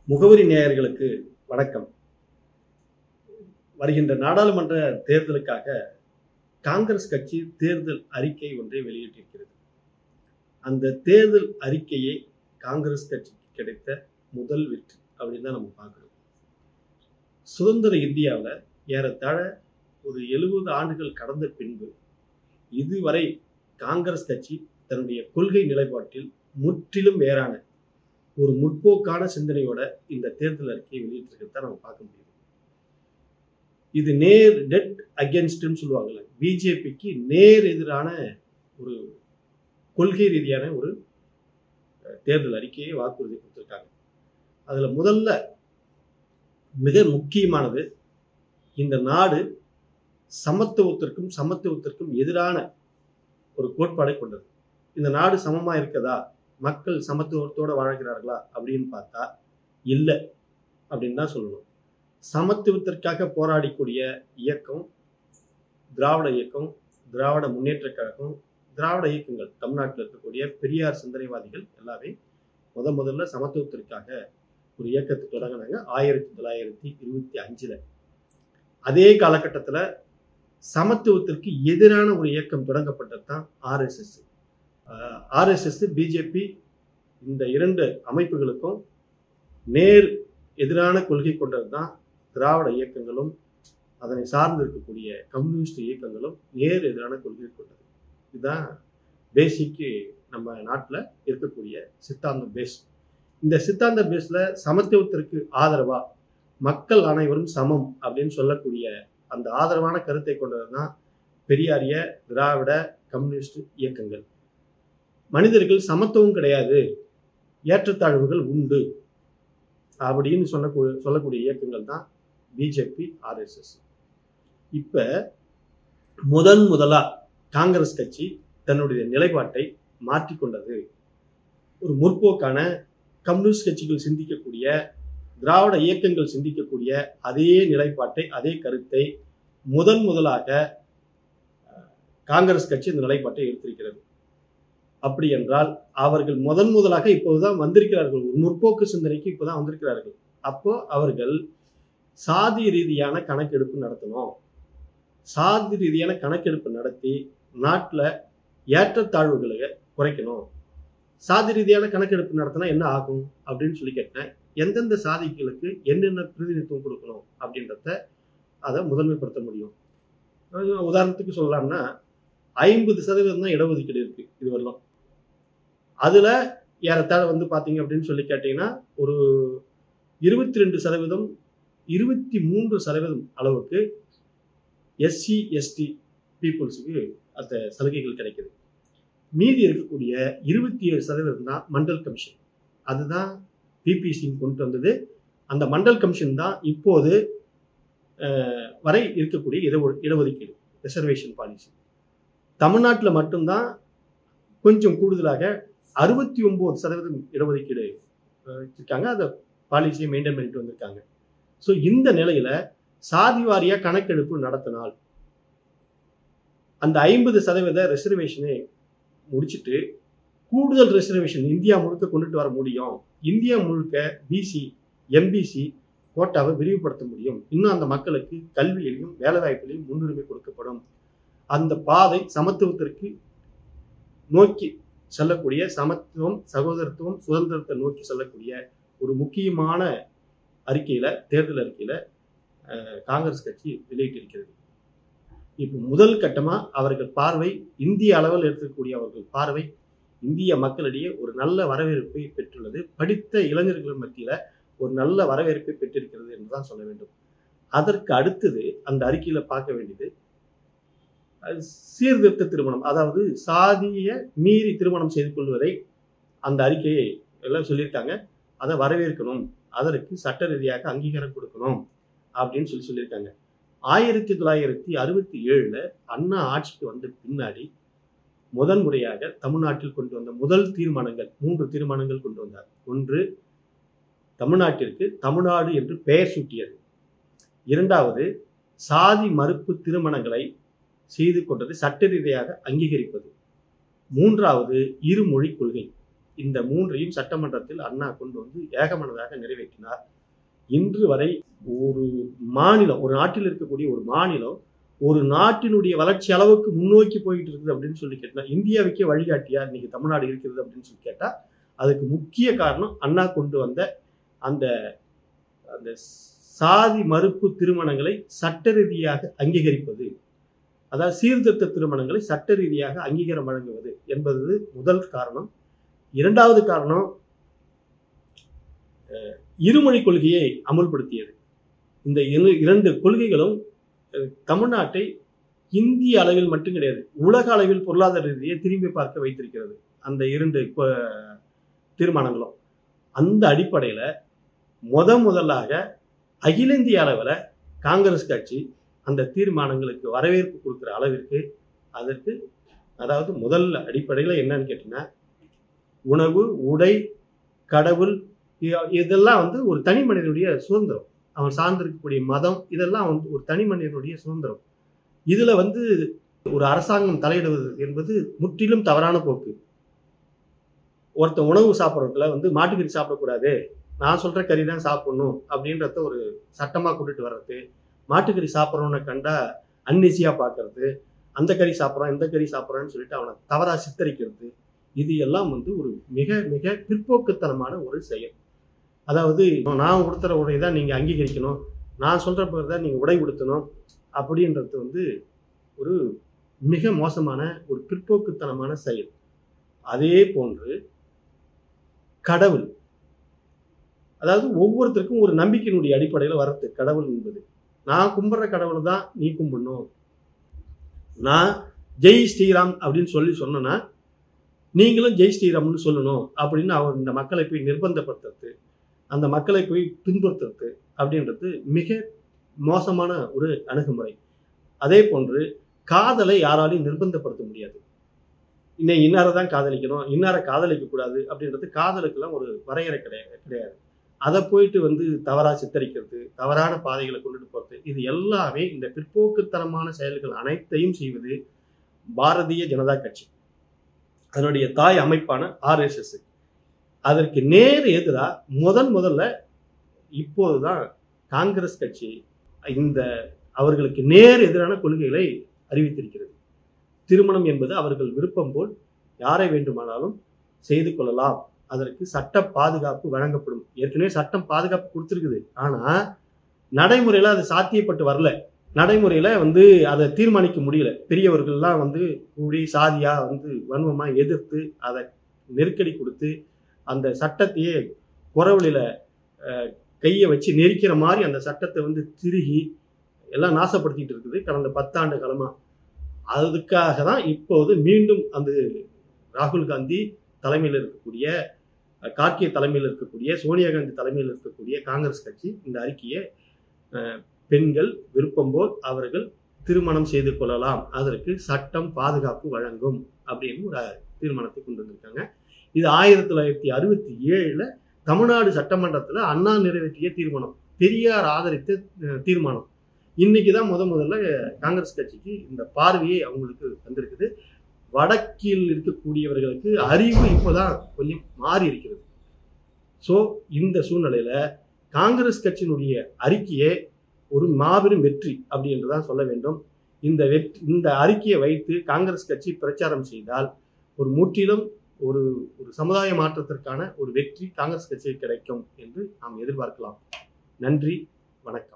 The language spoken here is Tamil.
முகவரி நேயர்களுக்கு வணக்கம். வருகின்ற நாடாளுமன்ற தேர்தலுக்காக காங்கிரஸ் கட்சி தேர்தல் அறிக்கை ஒன்றை வெளியிட்டிருக்கிறது. அந்த தேர்தல் அறிக்கையை காங்கிரஸ் கட்சிக்கு கிடைத்த முதல் வெற்றி அப்படின்னு தான் நம்ம பார்க்கணும். சுதந்திர இந்தியாவில் ஏறத்தாழ ஒரு 70 ஆண்டுகள் கடந்த பின்பு இதுவரை காங்கிரஸ் கட்சி தன்னுடைய கொள்கை நிலைப்பாட்டில் முற்றிலும் வேறான ஒரு முற்போக்கான சிந்தனையோட இந்த தேர்தல் அறிக்கையை வெளியிட்டிருக்கிறத நம்ம பார்க்க முடியும். இது நேர் டெட் அகேன்ஸ்ட்னு சொல்லுவாங்கல்ல, பிஜேபிக்கு நேர் எதிரான ஒரு கொள்கை ரீதியான ஒரு தேர்தல் அறிக்கையை வாக்குறுதி கொடுத்திருக்காங்க. அதுல முதல்ல மிக முக்கியமானது, இந்த நாடு சமத்துவத்திற்கும் எதிரான ஒரு கோட்பாடை கொண்டது. இந்த நாடு சமமா இருக்கதா, மக்கள் சமத்துவத்தோட வாழ்கிறார்களா அப்படின்னு பார்த்தா இல்லை அப்படின்னு தான் சொல்லணும். சமத்துவத்திற்காக போராடக்கூடிய இயக்கம் திராவிட இயக்கம், திராவிட முன்னேற்ற கழகம், திராவிட இயக்கங்கள் தமிழ்நாட்டில் இருக்கக்கூடிய பெரியார் சிந்தனைவாதிகள் எல்லாமே முதல்ல சமத்துவத்திற்காக ஒரு இயக்கத்தை தொடங்கினாங்க 1925. அதே காலகட்டத்தில் சமத்துவத்திற்கு எதிரான ஒரு இயக்கம் தொடங்கப்பட்டது தான் ஆர்எஸ்எஸ். ஆர்எஸ்எஸ், பிஜேபி இந்த இரண்டு அமைப்புகளுக்கும் நேர் எதிரான கொள்கை கொண்டது தான் திராவிட இயக்கங்களும் அதனை சார்ந்து இருக்கக்கூடிய கம்யூனிஸ்ட் இயக்கங்களும் நேர் எதிரான கொள்கை கொண்டது. இதுதான் பேசிக்கு நம்ம நாட்டில் இருக்கக்கூடிய சித்தாந்த பேஸ். இந்த சித்தாந்த பேஸில் சமத்துவத்திற்கு ஆதரவா மக்கள் அனைவரும் சமம் அப்படின்னு சொல்லக்கூடிய அந்த ஆதரவான கருத்தை கொண்டது தான் பெரியாரிய திராவிட கம்யூனிஸ்ட் இயக்கங்கள். மனிதர்கள் சமத்துவம் கிடையாது, ஏற்றத்தாழ்வுகள் உண்டு அப்படின்னு சொல்லக்கூடிய இயக்கங்கள் தான் பிஜேபி, ஆர்எஸ்எஸ். இப்ப முதலா காங்கிரஸ் கட்சி தன்னுடைய நிலைப்பாட்டை மாற்றிக்கொண்டது. ஒரு முற்போக்கான கம்யூனிஸ்ட் கட்சிகள் சிந்திக்கக்கூடிய, திராவிட இயக்கங்கள் சிந்திக்கக்கூடிய அதே நிலைப்பாட்டை, அதே கருத்தை முதலாக காங்கிரஸ் கட்சி இந்த நிலைப்பாட்டை எடுத்திருக்கிறது. அப்படி என்றால் அவர்கள் முதலாக இப்போதுதான் வந்திருக்கிறார்கள், ஒரு முற்போக்கு சிந்தனைக்கு இப்போதான் வந்திருக்கிறார்கள். அப்போ அவர்கள் சாதி ரீதியான கணக்கெடுப்பு நடத்தணும். சாதி ரீதியான கணக்கெடுப்பு நடத்தி நாட்டில் ஏற்றத்தாழ்வுகளை குறைக்கணும். சாதி ரீதியான கணக்கெடுப்பு நடத்தினா என்ன ஆகும் அப்படின்னு சொல்லி கேட்டேன். எந்தெந்த சாதிகளுக்கு என்னென்ன பிரதிநிதித்துவம் கொடுக்கணும் அப்படின்றத அதை முதன்மைப்படுத்த முடியும். உதாரணத்துக்கு சொல்லலாம்னா 50% தான் இடஒதுக்கீடு இருக்கு இதுவரையும். அதுல ஏறத்தாழ பாத்தீங்க அப்படின்னு சொல்லி கேட்டீங்கன்னா ஒரு 22%, 23% அளவுக்கு எஸ்சி எஸ்டி பீப்புள்ஸுக்கு அந்த சலுகைகள் கிடைக்குது. மீதி இருக்கக்கூடிய 27% தான் மண்டல் கமிஷன். அதுதான் பிபிசி கொண்டு வந்தது. அந்த மண்டல் கமிஷன் தான் இப்போது வரை இருக்கக்கூடிய இடஒதுக்கீடு, ரிசர்வேஷன் பாலிசி. தமிழ்நாட்டில் மட்டும்தான் கொஞ்சம் கூடுதலாக 69% இடஒதுக்கீடு வச்சிருக்காங்க. அதை பாலிசியை மெயின்டைன் பண்ணிட்டு வந்திருக்காங்க. ஸோ இந்த நிலையில சாதி வாரியா கணக்கெடுப்பு நடத்தினால் அந்த 50% ரிசர்வேஷனை முடிச்சுட்டு கூடுதல் ரிசர்வேஷன் இந்தியா முழுக்க கொண்டுட்டு வர முடியும். இந்தியா முழுக்க பிசி, எம்பிசி கோட்டாவை விரிவுபடுத்த முடியும். இன்னும் அந்த மக்களுக்கு கல்வியிலையும் வேலைவாய்ப்பிலையும் முன்னுரிமை கொடுக்கப்படும். அந்த பாதை சமத்துவத்திற்கு நோக்கி செல்லக்கூடிய, சமத்துவம், சகோதரத்துவம், சுதந்திரத்தை நோக்கி செல்லக்கூடிய ஒரு முக்கியமான அறிக்கையில, தேர்தல் அறிக்கையில காங்கிரஸ் கட்சி வெளியிட்டிருக்கிறது. இப்போ முதல் கட்டமா அவர்கள் பார்வை, இந்திய அளவில் இருக்கக்கூடிய அவர்கள் பார்வை இந்திய மக்களிடையே ஒரு நல்ல வரவேற்பை பெற்றுள்ளது. படித்த இளைஞர்கள் மத்தியில ஒரு நல்ல வரவேற்பை பெற்றிருக்கிறது என்றுதான் சொல்ல வேண்டும். அதற்கு அடுத்தது அந்த அறிக்கையில பார்க்க வேண்டியது சீர்திருத்த திருமணம், அதாவது சாதிய மீறி திருமணம் செய்து கொள்வதை அந்த அறிக்கையை எல்லாம் சொல்லியிருக்காங்க. அதை வரவேற்கணும், அதற்கு சட்ட ரீதியாக அங்கீகாரம் கொடுக்கணும் அப்படின்னு சொல்லியிருக்காங்க. 1967 அண்ணா ஆட்சிக்கு வந்த பின்னாடி முறையாக தமிழ்நாட்டில் கொண்டு வந்த முதல் தீர்மானங்கள், 3 தீர்மானங்கள் கொண்டு வந்தார். ஒன்று, தமிழ்நாட்டிற்கு தமிழ்நாடு என்று பெயர் சூட்டியது. இரண்டாவது, சாதி மறுப்பு திருமணங்களை செய்து கொண்டது சட்ட ரீதியாக அங்கீகரிப்பது. மூன்றாவது, இருமொழி கொள்கை. இந்த மூன்றையும் சட்டமன்றத்தில் அண்ணா கொண்டு வந்து ஏகமனதாக நிறைவேற்றினார். இன்று வரை ஒரு மாநிலம், ஒரு நாட்டில் இருக்கக்கூடிய ஒரு மாநிலம் ஒரு நாட்டினுடைய வளர்ச்சி அளவுக்கு முன்னோக்கி போயிட்டு இருக்குது அப்படின்னு சொல்லி கேட்டா, இந்தியாவுக்கே வழிகாட்டியா இன்னைக்கு தமிழ்நாடு இருக்கிறது அப்படின்னு சொல்லி கேட்டா, அதுக்கு முக்கிய காரணம் அண்ணா கொண்டு வந்த அந்த அந்த சாதி மறுப்பு திருமணங்களை சட்ட ரீதியாக அங்கீகரிப்பது, அதாவது சீர்திருத்த திருமணங்களை சட்ட ரீதியாக அங்கீகாரம் வழங்குவது என்பது முதல் காரணம். இரண்டாவது காரணம் இருமொழி கொள்கையை அமுல்படுத்தியது. இந்த இரண்டு கொள்கைகளும் தமிழ்நாட்டை இந்திய அளவில் மட்டும் கிடையாது, உலக அளவில் பொருளாதார ரீதியை திரும்பி பார்க்க வைத்திருக்கிறது அந்த இரண்டு தீர்மானங்களும். அந்த அடிப்படையில் முதலாக அகில இந்திய அளவில் காங்கிரஸ் கட்சி அந்த தீர்மானங்களுக்கு வரவேற்பு கொடுக்குற அளவிற்கு, அதற்கு அதாவது முதல் அடிப்படையில் என்னன்னு கேட்டீங்கன்னா, உணவு, உடை, கடவுள், இதெல்லாம் வந்து ஒரு தனி மனிதனுடைய சுதந்திரம். அவன் சார்ந்திருக்கக்கூடிய மதம், இதெல்லாம் வந்து ஒரு தனி மனிதனுடைய சுதந்திரம். இதுல வந்து ஒரு அரசாங்கம் தலையிடுவது என்பது முற்றிலும் தவறான போக்கு. ஒருத்த உணவு சாப்பிட்றதுல வந்து மாட்டுக்கறி சாப்பிடக்கூடாது, நான் சொல்ற கறி தான் சாப்பிடணும் அப்படின்றத ஒரு சட்டமா கொண்டுட்டு வர்றது, மாட்டுக்கறி சாப்பிட்றவனை கண்டா அன்னிசியா பார்க்கறது, அந்த கறி சாப்பிட்றான் இந்த கறி சாப்பிட்றான்னு சொல்லிட்டு அவனை தவறா சித்தரிக்கிறது, இது எல்லாம் வந்து ஒரு மிக மிக பிற்போக்குத்தனமான ஒரு செயல். அதாவது நான் உடுத்துற உடை தான் நீங்கள் அங்கீகரிக்கணும், நான் சொல்கிற பேர் தான் நீங்கள் உடை உடுத்தணும் அப்படின்றது வந்து ஒரு மிக மோசமான ஒரு பிற்போக்குத்தனமான செயல். அதே போன்று கடவுள், அதாவது ஒவ்வொருத்தருக்கும் ஒரு நம்பிக்கையினுடைய அடிப்படையில் வர்றது கடவுள் என்பது. நான் கும்பிட்ற கடவுள் தான் நீ கும்பிடணும், நான் ஜெய் ஸ்ரீராம் அப்படின்னு சொன்னேன்னா நீங்களும் ஜெய் ஸ்ரீராம்னு சொல்லணும் அப்படின்னு அவர் இந்த மக்களை போய் நிர்பந்தப்படுத்துறது, அந்த மக்களை போய் பின்பற்றுறது அப்படின்றது மிக மோசமான ஒரு அணுகுமுறை. அதே போன்று காதலை யாராலையும் நிர்பந்தப்படுத்த முடியாது. இன்னாரை தான் காதலிக்கணும், இன்னாரை காதலிக்க கூடாது அப்படின்றது காதலுக்கெல்லாம் ஒரு வரையறை கிடையாது. அதை போயிட்டு வந்து தவறா சித்தரிக்கிறது, தவறான பாதைகளை கொண்டுட்டு போறது, இது எல்லாமே இந்த பிற்போக்குத்தனமான செயல்கள் அனைத்தையும் செய்வது பாரதிய ஜனதா கட்சி, அதனுடைய தாய் அமைப்பான RSS. அதற்கு நேர் எதிராக முதல்ல இப்போதுதான் காங்கிரஸ் கட்சி இந்த அவர்களுக்கு நேர் எதிரான கொள்கைகளை அறிவித்திருக்கிறது. திருமணம் என்பது அவர்கள் விருப்பம் போல் யாரை வேண்டுமானாலும் செய்து கொள்ளலாம், அதற்கு சட்ட பாதுகாப்பு வழங்கப்படும். ஏற்கனவே சட்டம் பாதுகாப்பு கொடுத்துருக்குது, ஆனா நடைமுறையில அது சாத்தியப்பட்டு வரல. நடைமுறையில வந்து அதை தீர்மானிக்க முடியல. பெரியவர்கள்லாம் வந்து கூடி சாதியா வந்து வன்மமா எதிர்த்து அதை நெருக்கடி கொடுத்து அந்த சட்டத்தையே குறவழியில கையை வச்சு நெரிக்கிற மாதிரி அந்த சட்டத்தை வந்து திருகி எல்லாம் நாசப்படுத்திட்டு இருக்குது கடந்த 10 ஆண்டு காலமா. அதுக்காக தான் இப்போது மீண்டும் அந்த ராகுல் காந்தி தலைமையில் இருக்கக்கூடிய, கார்கே தலைமையில் இருக்கக்கூடிய, சோனியா காந்தி தலைமையில் இருக்கக்கூடிய காங்கிரஸ் கட்சி இந்த அறிக்கையை பெண்கள் விருப்பம் போல் அவர்கள் திருமணம் செய்து கொள்ளலாம், அதற்கு சட்டம் பாதுகாப்பு வழங்கும் அப்படின்னு ஒரு தீர்மானத்தை கொண்டு வந்திருக்காங்க. இது 1967 தமிழ்நாடு சட்டமன்றத்தில் அண்ணா நிறைவேற்றிய தீர்மானம், பெரியார் ஆதரித்த தீர்மானம். இன்னைக்கு தான் முதல்ல காங்கிரஸ் கட்சிக்கு இந்த பார்வையை அவங்களுக்கு வந்திருக்குது. வடக்கில் இருக்கக்கூடியவர்களுக்கு அறிவு இப்போதான் கொஞ்சம் மாறி இருக்கிறது. ஸோ இந்த சூழ்நிலையில காங்கிரஸ் கட்சியினுடைய அறிக்கையே ஒரு மாபெரும் வெற்றி அப்படின்றதான் சொல்ல வேண்டும். இந்த அறிக்கையை வைத்து காங்கிரஸ் கட்சி பிரச்சாரம் செய்தால் ஒரு முற்றிலும் ஒரு சமுதாய மாற்றத்திற்கான ஒரு வெற்றி காங்கிரஸ் கட்சிக்கு கிடைக்கும் என்று நாம் எதிர்பார்க்கலாம். நன்றி, வணக்கம்.